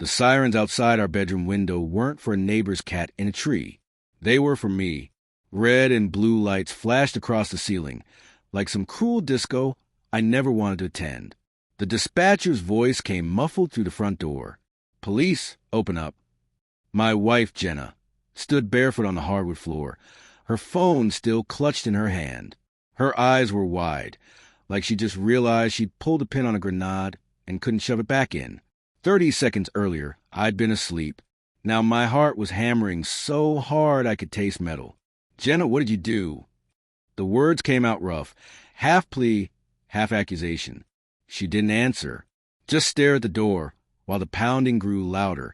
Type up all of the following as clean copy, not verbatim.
The sirens outside our bedroom window weren't for a neighbor's cat in a tree. They were for me. Red and blue lights flashed across the ceiling, like some cruel disco I never wanted to attend. The dispatcher's voice came muffled through the front door. "Police, open up." My wife, Jenna, stood barefoot on the hardwood floor, her phone still clutched in her hand. Her eyes were wide, like she just realized she'd pulled a pin on a grenade and couldn't shove it back in. 30 seconds earlier, I'd been asleep. Now my heart was hammering so hard I could taste metal. "Jenna, what did you do?" The words came out rough, half plea, half accusation. She didn't answer, just stared at the door while the pounding grew louder,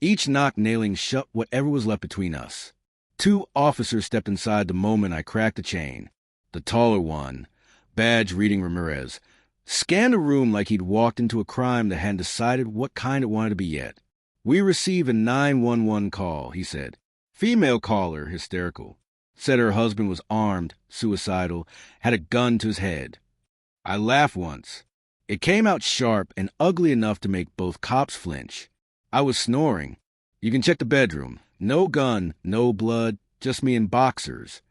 each knock nailing shut whatever was left between us. 2 officers stepped inside the moment I cracked the chain. The taller one, badge reading Ramirez, scanned the room like he'd walked into a crime that hadn't decided what kind it wanted to be yet. "We received a 911 call," he said. "Female caller, hysterical. Said her husband was armed, suicidal, had a gun to his head." I laughed once. It came out sharp and ugly enough to make both cops flinch. I was snoring. "You can check the bedroom. No gun, no blood, just me in boxers."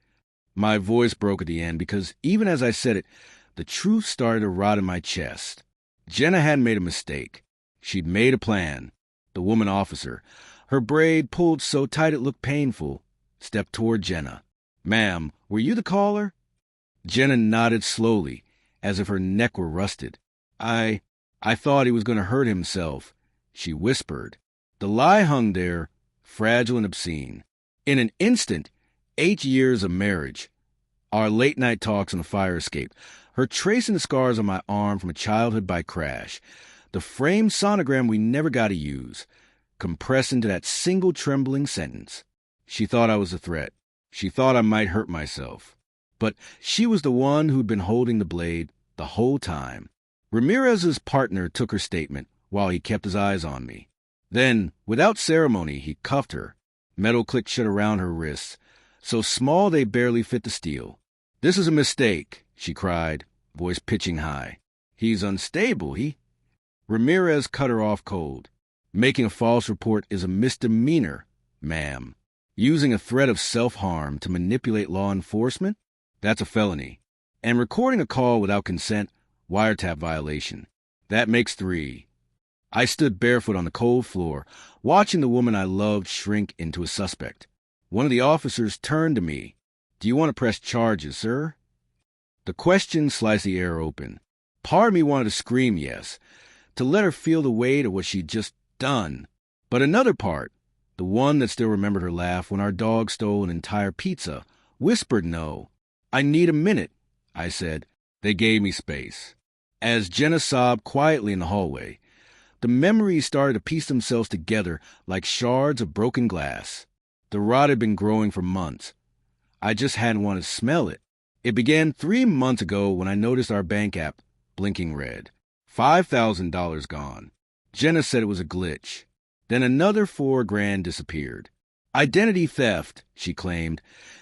My voice broke at the end because even as I said it, the truth started to rot in my chest. Jenna hadn't made a mistake. She'd made a plan. The woman officer, her braid pulled so tight it looked painful, stepped toward Jenna. "Ma'am, were you the caller?" Jenna nodded slowly, as if her neck were rusted. I thought he was going to hurt himself," she whispered. The lie hung there, fragile and obscene. In an instant, 8 years of marriage, our late-night talks on the fire escape, her tracing the scars on my arm from a childhood bike crash, the framed sonogram we never got to use, compressed into that single trembling sentence. She thought I was a threat. She thought I might hurt myself. But she was the one who'd been holding the blade the whole time. Ramirez's partner took her statement while he kept his eyes on me. Then, without ceremony, he cuffed her. Metal clicked shut around her wrists, so small they barely fit the steel. "This is a mistake," she cried, voice pitching high. "He's unstable, Ramirez cut her off cold. "Making a false report is a misdemeanor, ma'am. Using a threat of self-harm to manipulate law enforcement? That's a felony. And recording a call without consent, wiretap violation. That makes 3. I stood barefoot on the cold floor, watching the woman I loved shrink into a suspect. One of the officers turned to me. "Do you want to press charges, sir?" The question sliced the air open. Part of me wanted to scream yes, to let her feel the weight of what she'd just done. But another part, the one that still remembered her laugh when our dog stole an entire pizza, whispered no. "I need a minute," I said. They gave me space. As Jenna sobbed quietly in the hallway, the memories started to piece themselves together like shards of broken glass. The rot had been growing for months. I just hadn't wanted to smell it. It began 3 months ago when I noticed our bank app blinking red. $5,000 gone. Jenna said it was a glitch. Then another $4,000 disappeared. "Identity theft," she claimed,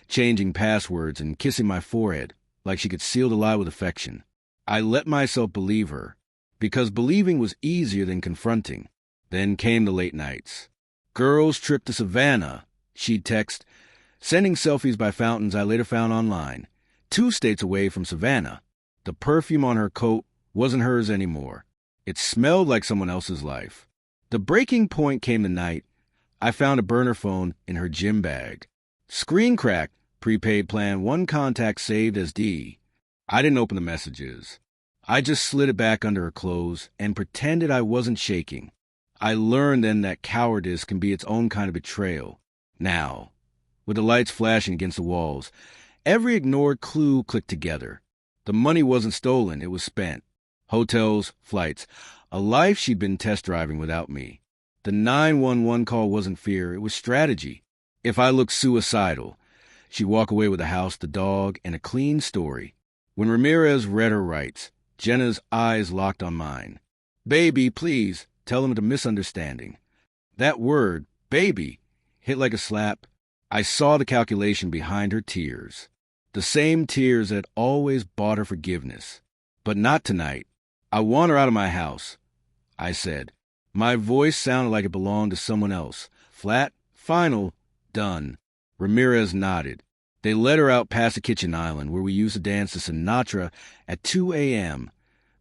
changing passwords and kissing my forehead like she could seal the lie with affection. I let myself believe her, because believing was easier than confronting. Then came the late nights. "Girls trip to Savannah," she'd text, sending selfies by fountains I later found online. 2 states away from Savannah. The perfume on her coat wasn't hers anymore. It smelled like someone else's life. The breaking point came the night I found a burner phone in her gym bag. Screen cracked, prepaid plan, 1 contact saved as D. I didn't open the messages. I just slid it back under her clothes and pretended I wasn't shaking. I learned then that cowardice can be its own kind of betrayal. Now, with the lights flashing against the walls, every ignored clue clicked together. The money wasn't stolen, it was spent. Hotels, flights, a life she'd been test driving without me. The 911 call wasn't fear, it was strategy. If I looked suicidal, she'd walk away with the house, the dog, and a clean story. When Ramirez read her rights, Jenna's eyes locked on mine. "Baby, please, tell him it's a misunderstanding." That word, baby, hit like a slap. I saw the calculation behind her tears. The same tears that always bought her forgiveness. But not tonight. "I want her out of my house," I said. My voice sounded like it belonged to someone else. Flat, final, done. Ramirez nodded. They led her out past the kitchen island where we used to dance to Sinatra at 2 a.m.,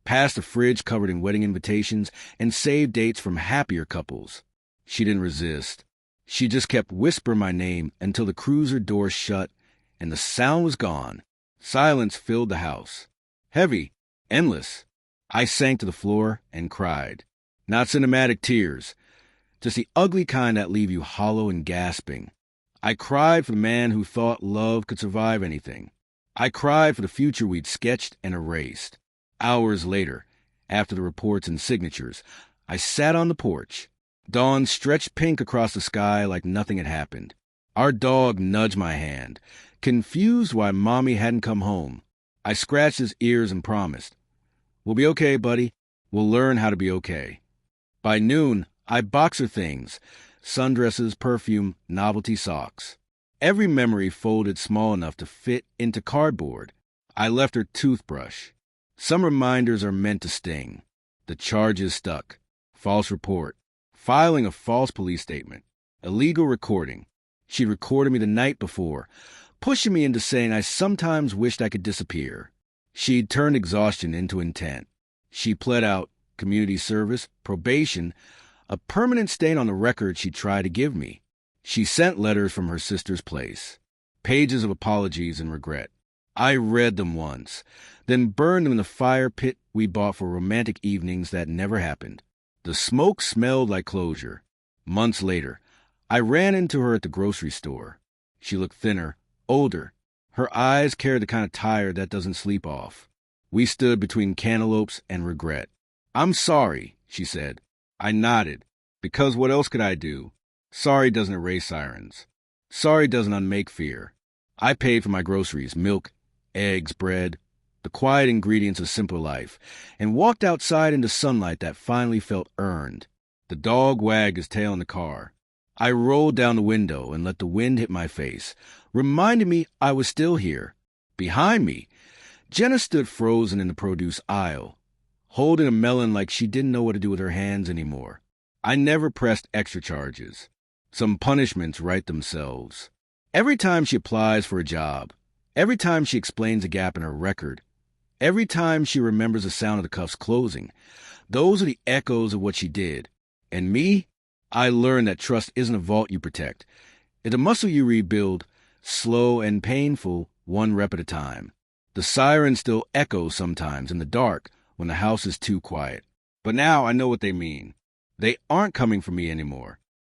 past a fridge covered in wedding invitations and save dates from happier couples. She didn't resist. She just kept whispering my name until the cruiser door shut and the sound was gone. Silence filled the house. Heavy, endless. I sank to the floor and cried. Not cinematic tears, just the ugly kind that leave you hollow and gasping. I cried for the man who thought love could survive anything. I cried for the future we'd sketched and erased. Hours later, after the reports and signatures, I sat on the porch. Dawn stretched pink across the sky like nothing had happened. Our dog nudged my hand, confused why Mommy hadn't come home. I scratched his ears and promised, "We'll be okay, buddy. We'll learn how to be okay." By noon, I boxed her things, sundresses, perfume, novelty socks. Every memory folded small enough to fit into cardboard. I left her toothbrush. Some reminders are meant to sting. The charges stuck. False report. Filing a false police statement. Illegal recording. She'd recorded me the night before, pushing me into saying I sometimes wished I could disappear. She'd turned exhaustion into intent. She pled out community service, probation, a permanent stain on the record she tried to give me. She sent letters from her sister's place, pages of apologies and regret. I read them once, then burned them in the fire pit we bought for romantic evenings that never happened. The smoke smelled like closure. Months later, I ran into her at the grocery store. She looked thinner, older. Her eyes carried the kind of tired that doesn't sleep off. We stood between cantaloupes and regret. "I'm sorry," she said. I nodded, because what else could I do? Sorry doesn't erase sirens. Sorry doesn't unmake fear. I paid for my groceries, milk, eggs, bread, the quiet ingredients of simple life, and walked outside into sunlight that finally felt earned. The dog wagged his tail in the car. I rolled down the window and let the wind hit my face, reminding me I was still here. Behind me, Jenna stood frozen in the produce aisle, holding a melon like she didn't know what to do with her hands anymore. I never pressed extra charges. Some punishments write themselves. Every time she applies for a job, every time she explains a gap in her record, every time she remembers the sound of the cuffs closing, those are the echoes of what she did. And me, I learned that trust isn't a vault you protect. It's a muscle you rebuild, slow and painful, one rep at a time. The sirens still echo sometimes in the dark when the house is too quiet. But now I know what they mean. They aren't coming for me anymore.